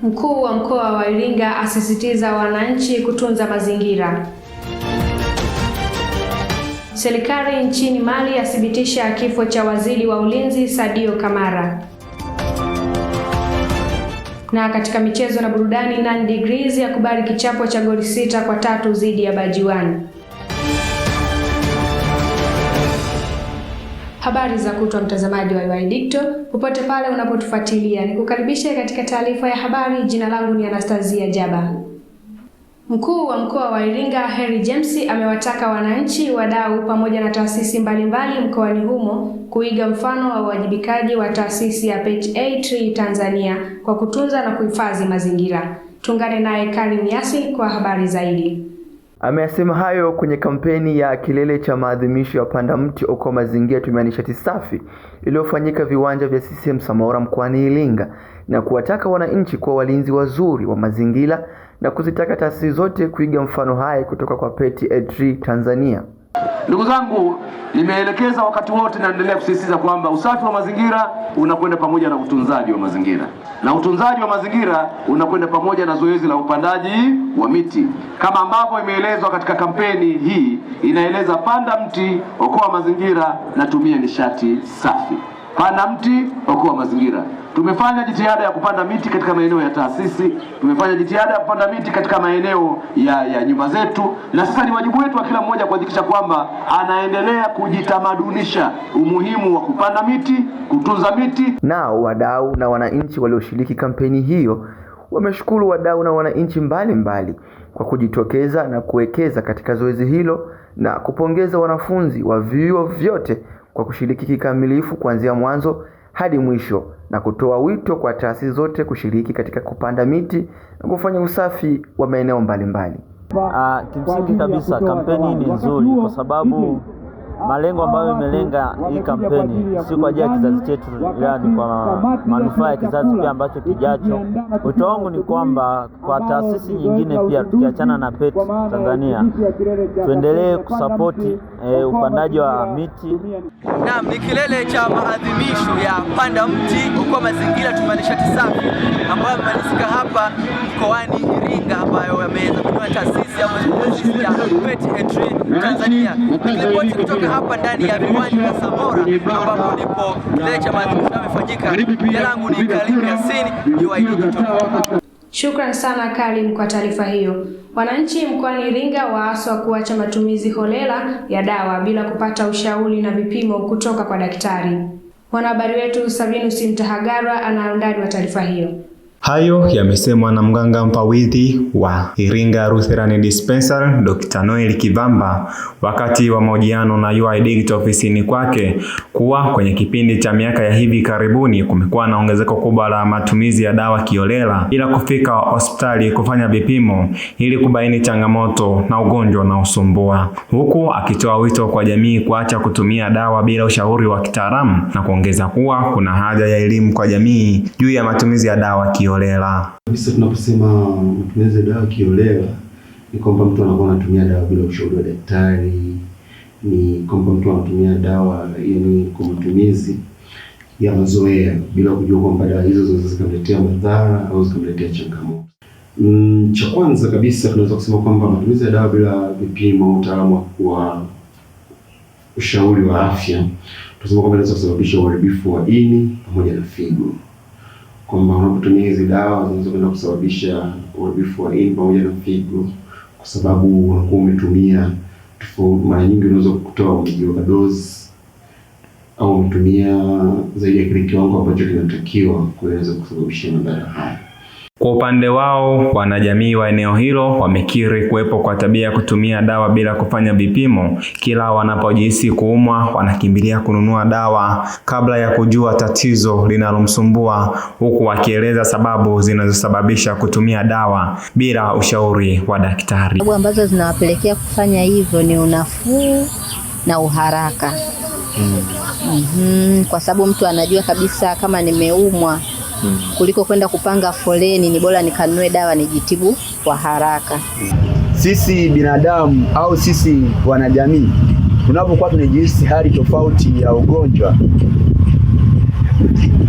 Mkuu wa mkoa wa Iringa asisitiza wananchi kutunza mazingira. Serikali nchini Mali yathibitisha kifo cha waziri wa ulinzi Sadio Kamara. Na katika michezo na burudani, 9 Degrees yakubali kichapo cha goli 6-3 dhidi ya Bajiwani. Habari za kutwa, mtazamaji wa UoI Digital, popote pale unapotufuatilia, nikukaribisha katika taarifa ya habari. Jina langu ni Anastasia Jaba. Mkuu wa mkoa wa Iringa Harry James amewataka wananchi, wadau pamoja na taasisi mbalimbali mkoani humo kuiga mfano wa uwajibikaji wa taasisi ya PET Tree Tanzania kwa kutunza na kuhifadhi mazingira. Tungane naye Karim Yasi kwa habari zaidi. Ameyasema hayo kwenye kampeni ya kilele cha maadhimisho ya Panda Mti Okoa Mazingira Tumia Nishati Safi iliyofanyika viwanja vya CCM Samora mkoani Iringa, na kuwataka wananchi kuwa walinzi wazuri wa mazingira na kuzitaka taasisi zote kuiga mfano hai kutoka kwa PET Tree Tanzania. Ndugu zangu, nimeelekeza wakati wote na naendelea kusisitiza kwamba usafi wa mazingira unakwenda pamoja na utunzaji wa mazingira, na utunzaji wa mazingira unakwenda pamoja na zoezi la upandaji wa miti, kama ambavyo imeelezwa katika kampeni hii. Inaeleza panda mti, okoa mazingira na tumia nishati safi. Panda mti, okoa mazingira. Tumefanya jitihada ya kupanda miti katika maeneo ya taasisi, tumefanya jitihada ya kupanda miti katika maeneo ya nyumba zetu, na sasa ni wajibu wetu wa kila mmoja kuhakikisha kwamba anaendelea kujitamadunisha umuhimu wa kupanda miti, kutunza miti. Nao wadau na wananchi walioshiriki kampeni hiyo wameshukuru wadau na wananchi mbalimbali kwa kujitokeza na kuwekeza katika zoezi hilo, na kupongeza wanafunzi wa vyuo vyote kwa kushiriki kikamilifu kuanzia mwanzo hadi mwisho, na kutoa wito kwa taasisi zote kushiriki katika kupanda miti na kufanya usafi wa maeneo mbalimbali. Kimsingi kabisa kampeni ni nzuri kwa sababu malengo ambayo imelenga hii kampeni si kwa ajili ya kizazi chetu, ila ni kwa manufaa ya kizazi pia ambacho kijacho. Wito wangu ni kwamba kwa taasisi nyingine pia, tukiachana na PET Tanzania, tuendelee kusapoti upandaji wa miti. Naam, ni kilele cha maadhimisho ya Panda Mti Okoa Mazingira Tumia Nishati Safi ambayo yamefanyika hapa mkoani Iringa, ambayo yamezindua taasisi ya PET Tree Tanzania. Nikiripoti kutoka hapa ndani ya viwanja vya Samora ambapo ndipo kilele cha maadhimisho yamefanyika. Jina langu ni Karim Yasini, UoI Digital. Shukrani sana Karim kwa taarifa hiyo. Wananchi mkoani Iringa waaswa kuacha matumizi holela ya dawa bila kupata ushauri na vipimo kutoka kwa daktari. Mwanahabari wetu Savinus Mtahagarwa ana undani wa taarifa hiyo. Hayo yamesemwa na mganga mfawidhi wa Iringa Lutheran Dispensary Dr. Noel Kivamba wakati wa mahojiano na UoI Digital ofisini kwake kuwa kwenye kipindi cha miaka ya hivi karibuni kumekuwa na ongezeko kubwa la matumizi ya dawa kiolela bila kufika hospitali kufanya vipimo ili kubaini changamoto na ugonjwa unaosumbua, huku akitoa wito kwa jamii kuacha kutumia dawa bila ushauri wa kitaalamu, na kuongeza kuwa kuna haja ya elimu kwa jamii juu ya matumizi ya dawa kiolela. Kabisa tunaposema matumizi ya dawa kiolela ni kwamba mtu anakuwa anatumia dawa bila ushauri wa daktari, ni kwamba mtu anatumia dawa yani kwa matumizi ya mazoea bila kujua kwamba dawa hizo zinaweza zikamletea madhara au zikamletea changamoto. Cha kwanza kabisa tunaweza kusema kwamba matumizi ya dawa bila vipimo au utaalamu wa ushauri wa afya, tunasema kwamba inaweza kusababisha uharibifu wa ini pamoja na figo. Kwamba unapotumia hizi dawa zinaweza kwenda kusababisha uharibifu wa ini pamoja na figo, kwa sababu unakuwa umetumia mara nyingi unaweza kutoa overdose au umetumia zaidi ya kile kiwango ambacho kinatakiwa kuweza kusababisha madhara haya. Kwa upande wao, wanajamii wa eneo hilo wamekiri kuwepo kwa tabia ya kutumia dawa bila kufanya vipimo. Kila wanapojihisi kuumwa wanakimbilia kununua dawa kabla ya kujua tatizo linalomsumbua, huku wakieleza sababu zinazosababisha kutumia dawa bila ushauri wa daktari. Sababu ambazo zinawapelekea kufanya hivyo ni unafuu na uharaka. Kwa sababu mtu anajua kabisa kama nimeumwa, kuliko kwenda kupanga foleni, ni bora nikanunue dawa nijitibu kwa haraka. Sisi binadamu au sisi wanajamii tunapokuwa tunajihisi hali tofauti ya ugonjwa,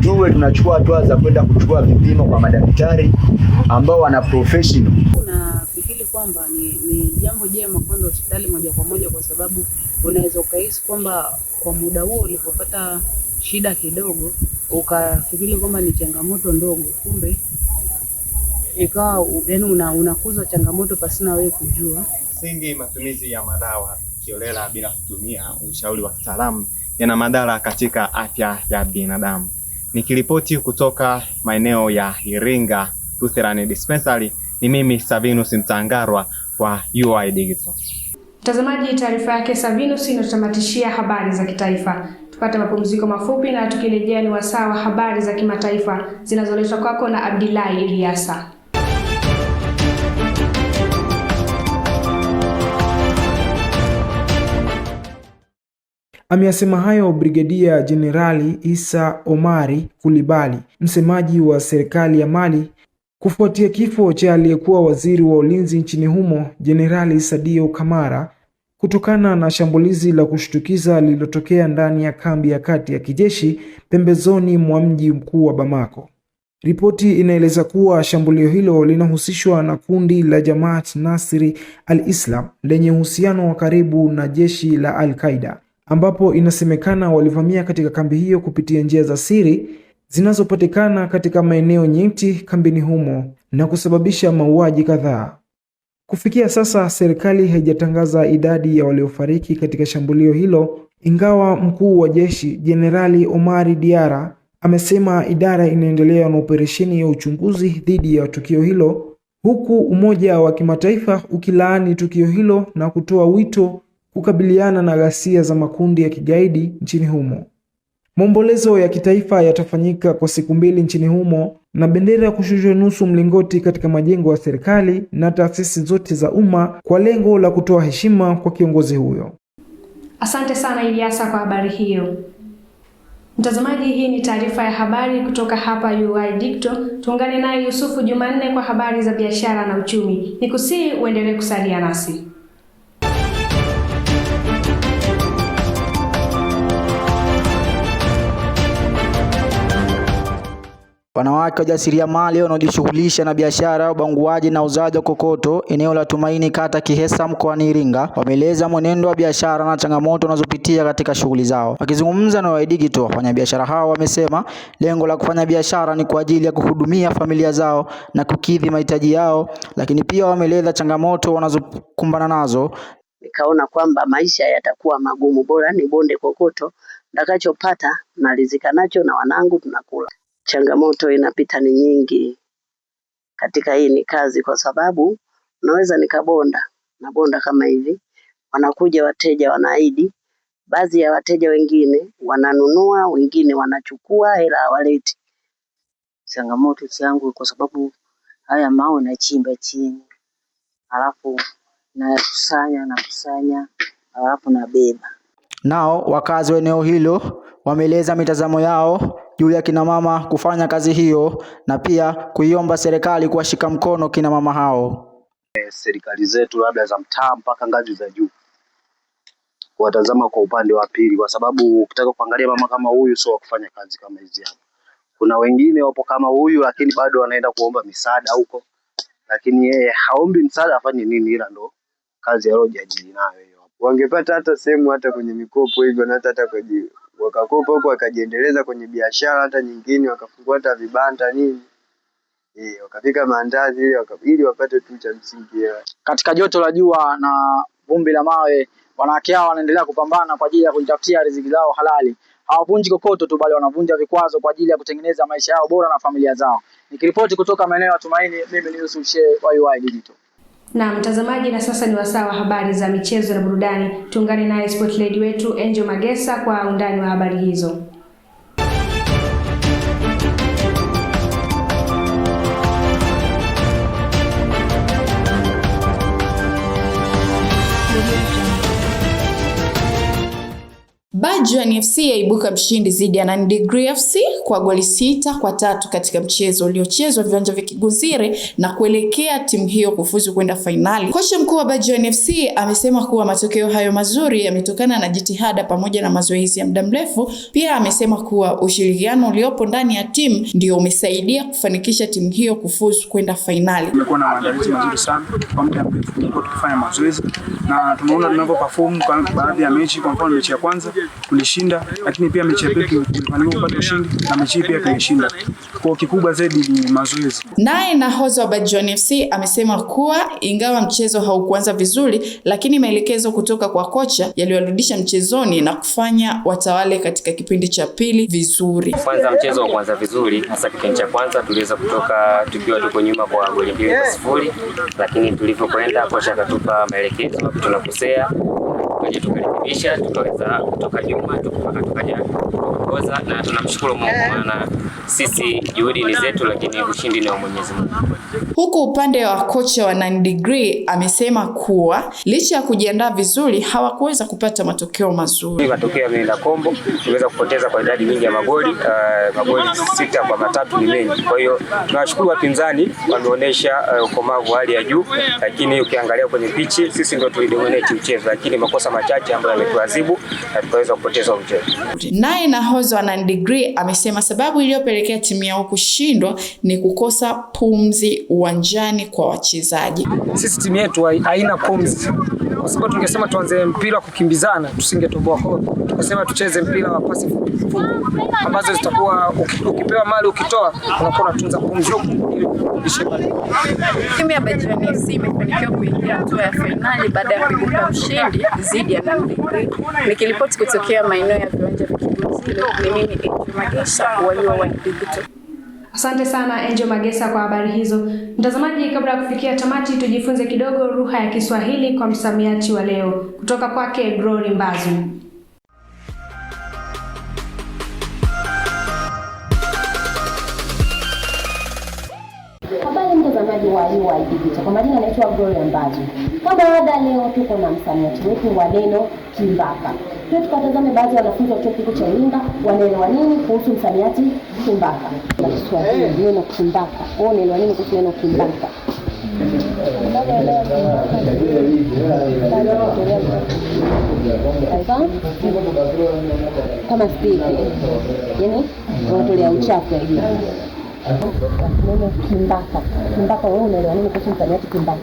tuwe tunachukua hatua za kwenda kuchukua vipimo kwa madaktari ambao wana professional. Nafikiri kwamba ni jambo jema kwenda hospitali moja kwa moja, kwa sababu unaweza ukahisi kwamba kwa muda huo ulipopata shida kidogo ukafikiri kwamba ni changamoto ndogo, kumbe ikawa yaani unakuza changamoto pasina wewe kujua. Singi matumizi ya madawa kiolela bila kutumia ushauri wa kitaalamu yana madhara katika afya ya binadamu. Nikiripoti kutoka maeneo ya Iringa Lutheran Dispensary, ni mimi Savinus Mtangarwa wa UoI Digital. Mtazamaji, taarifa yake Savinus inatamatishia habari za kitaifa. Tupate mapumziko mafupi na tukirejea ni wasaa wa habari za kimataifa zinazoletwa kwako na Abdillahi Ilyasa. Ameyasema hayo Brigedia Jenerali Isa Omari Kulibali, msemaji wa serikali ya Mali, kufuatia kifo cha aliyekuwa waziri wa ulinzi nchini humo Jenerali Sadio Kamara kutokana na shambulizi la kushtukiza lililotokea ndani ya kambi ya kati ya kijeshi pembezoni mwa mji mkuu wa Bamako. Ripoti inaeleza kuwa shambulio hilo linahusishwa na kundi la Jamaat Nasri al-Islam lenye uhusiano wa karibu na jeshi la Al-Qaeda, ambapo inasemekana walivamia katika kambi hiyo kupitia njia za siri zinazopatikana katika maeneo nyeti kambini humo na kusababisha mauaji kadhaa. Kufikia sasa serikali haijatangaza idadi ya waliofariki katika shambulio hilo, ingawa mkuu wa jeshi Jenerali Omari Diara amesema idara inaendelea na operesheni ya uchunguzi dhidi ya tukio hilo, huku Umoja wa Kimataifa ukilaani tukio hilo na kutoa wito kukabiliana na ghasia za makundi ya kigaidi nchini humo. Maombolezo ya kitaifa yatafanyika kwa siku 2 nchini humo na bendera kushushwa nusu mlingoti katika majengo ya serikali na taasisi zote za umma kwa lengo la kutoa heshima kwa kiongozi huyo. Asante sana Ilyasa kwa habari hiyo. Mtazamaji, hii ni taarifa ya habari kutoka hapa UoI Digital. Tuungane naye Yusufu Jumanne kwa habari za biashara na uchumi. Nikusii uendelee kusalia nasi. Wanawake wajasiriamali wanaojishughulisha na biashara, ubanguaji na uzaji wa kokoto eneo la Tumaini kata Kihesa mkoani Iringa wameeleza mwenendo wa biashara na changamoto wanazopitia katika shughuli zao. Wakizungumza na UoI Digital, wafanyabiashara hao wamesema lengo la kufanya biashara ni kwa ajili ya kuhudumia familia zao na kukidhi mahitaji yao, lakini pia wameeleza changamoto wanazokumbana nazo. Nikaona kwamba maisha yatakuwa magumu, bora ni bonde kokoto, nitakachopata nalizika nacho na wanangu tunakula. Changamoto inapita ni nyingi katika hii ni kazi, kwa sababu unaweza nikabonda na bonda kama hivi, wanakuja wateja wanaahidi, baadhi ya wateja wengine wananunua, wengine wanachukua hela hawaleti. Changamoto yangu kwa sababu haya mawe na chimba chini, alafu nakusanya alafu nabeba. Nao wakazi wa eneo hilo wameeleza mitazamo yao juu ya kina mama kufanya kazi hiyo na pia kuiomba serikali kuwashika mkono kina mama hao. Serikali zetu labda za mtaa mpaka ngazi za juu watazama kwa upande wa pili, kwa sababu ukitaka kuangalia mama kama huyu sio wa kufanya kazi kama hizi hapa. Kuna wengine wapo kama huyu lakini bado wanaenda kuomba misaada huko, lakini yeye haombi msaada, afanye nini? Ila ndo kazi aliyojiajiri nayo hiyo. Wangepata hata sehemu hata kwenye mikopo hivyo, na hata kwa wakakopa huko wakajiendeleza kwenye biashara hata nyingine, wakafungua hata vibanda nini, wakapika maandazi ili wapate tu cha msingi. Katika joto la jua na vumbi la mawe, wanawake hao wanaendelea kupambana kwa ajili ya kujitafutia riziki zao halali. Hawavunji kokoto tu, bali wanavunja vikwazo kwa ajili ya kutengeneza maisha yao bora na familia zao. Nikiripoti kutoka maeneo ya Tumaini, mimi ni Yusuf Sheikh wa UoI Digital. Na mtazamaji, na sasa ni wasaa wa habari za michezo na burudani. Tuungane naye sport lady wetu Angel Magesa kwa undani wa habari hizo. Bajwani FC yaibuka mshindi dhidi ya 9 Degree FC kwa goli 6-3 katika mchezo uliochezwa viwanja vya Kiguzire na kuelekea timu hiyo kufuzu kwenda fainali. Kocha mkuu wa Bajwani FC amesema kuwa matokeo hayo mazuri yametokana na jitihada pamoja na mazoezi ya muda mrefu. Pia amesema kuwa ushirikiano uliopo ndani ya timu ndio umesaidia kufanikisha timu hiyo kufuzu kwenda fainali. Tumekuwa na maandalizi mazuri sana kwa muda mrefu, tulikuwa tukifanya mazoezi na tumeona tunavyoperform kwa baadhi ya mechi. Kwa mfano mechi ya kwanza tulishinda, lakini pia mechi ya pili tulifanikiwa kupata ushindi na mechi pia tulishinda. Kwa kikubwa zaidi ni mazoezi. Naye nahodha wa Bajwani FC amesema kuwa ingawa mchezo haukuanza vizuri, lakini maelekezo kutoka kwa kocha yaliwarudisha mchezoni na kufanya watawale katika kipindi cha pili vizuri. Kwanza mchezo ukaanza vizuri, hasa kipindi cha kwanza tuliweza kutoka tukiwa tuko nyuma kwa goli 2-0, lakini tulivyokwenda kocha akatupa maelekezo na tunakosea, tukaje tukarekebisha, tukaweza kutoka nyuma tukaja kuongoza, na tunamshukuru Mungu maana sisi juhudi ni zetu, lakini ushindi ni wa Mwenyezi Mungu. Huku upande wa kocha wa 9 Degree amesema kuwa licha ya kujiandaa vizuri hawakuweza kupata matokeo mazuri. Matokeo yameenda kombo, tuliweza kupoteza kwa idadi nyingi ya magoli 6-3 ni mengi. Kwa hiyo tunawashukuru wapinzani, wameonyesha ukomavu hali ya juu, lakini ukiangalia kwenye pichi sisi ndio tulidominate mchezo, lakini makosa machache ambayo yametuadhibu na tukaweza kupoteza mchezo. Naye nahodha wa 9 Degree amesema sababu iliyopelekea timu yao kushindwa ni kukosa pumzi uwanjani kwa wachezaji. Sisi timu yetu haina pumzi, kwa sababu tungesema tuanze mpira kukimbizana tusingetoboa. Tukasema tucheze mpira wa pasi fupi ambazo zitakuwa ukipewa mali ukitoa unakuwa unatunza pumzi ili kurudisha mali. Timu ya Bajwani FC imefanikiwa kuingia hatua ya fainali baada ya kuibuka mshindi dhidi ya 9 Degree. Nikiripoti kutokea maeneo ya viwanja vya Kiguzile, ni mimi Angel Magesa wa UoI Digital. Asante sana Angel Magesa kwa habari hizo. Mtazamaji, kabla ya kufikia tamati tujifunze kidogo lugha ya Kiswahili kwa msamiati wa leo kutoka kwake Glory Mbazu. Habari mtazamaji wa UoI Digital. Kwa majina naitwa Glory Mbazu. Kama ada leo tuko na msamiati wetu wa neno kimbaka. Tukatazame baadhi ya wanafunzi wa chuo kikuu cha Iringa wanaelewa nini kuhusu msamiati kimbaka. Na Kiswahili neno kimbaka. Unaelewa nini kuhusu neno kimbaka? Kama speak. Yaani wanatolea uchafu hivi. Neno kimbaka. Kimbaka wewe unaelewa nini kuhusu msamiati kimbaka?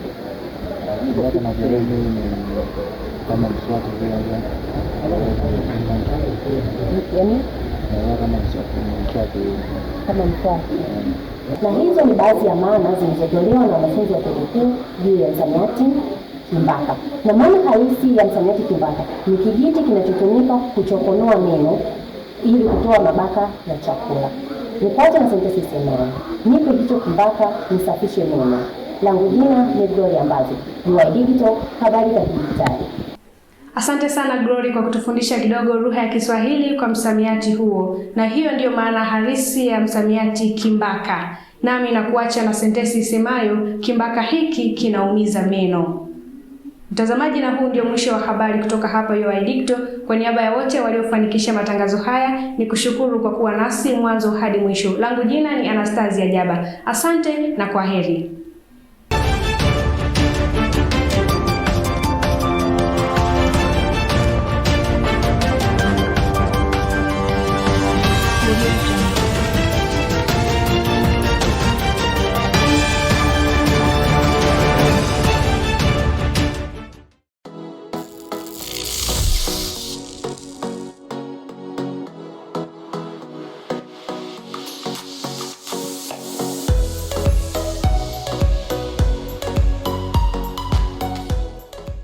Kama mswaki vile yaani kama mswaki. Na hizo ni baadhi ya maana zilizotolewa na wanafunzi wa chuo kikuu juu ya msamiati kimbaka. Na maana halisi ya msamiati kimbaka ni kijiti kinachotumika kuchokonoa neno ili kutoa mabaka ya chakula. Nipate na sentensi semayo, nipe hicho kimbaka nisafishe neno. Langu jina ni Glory Mbazu, UoI Digital, habari za dijitali. Asante sana Glory kwa kutufundisha kidogo lugha ya Kiswahili kwa msamiati huo. Na hiyo ndiyo maana halisi ya msamiati kimbaka. Nami nakuacha na sentensi isemayo, kimbaka hiki kinaumiza meno. Mtazamaji, na huu ndio mwisho wa habari kutoka hapa UoI Digital. Kwa niaba ya wote waliofanikisha matangazo haya, ni kushukuru kwa kuwa nasi mwanzo hadi mwisho. Langu jina ni Anastasia Jaba. Asante na kwaheri.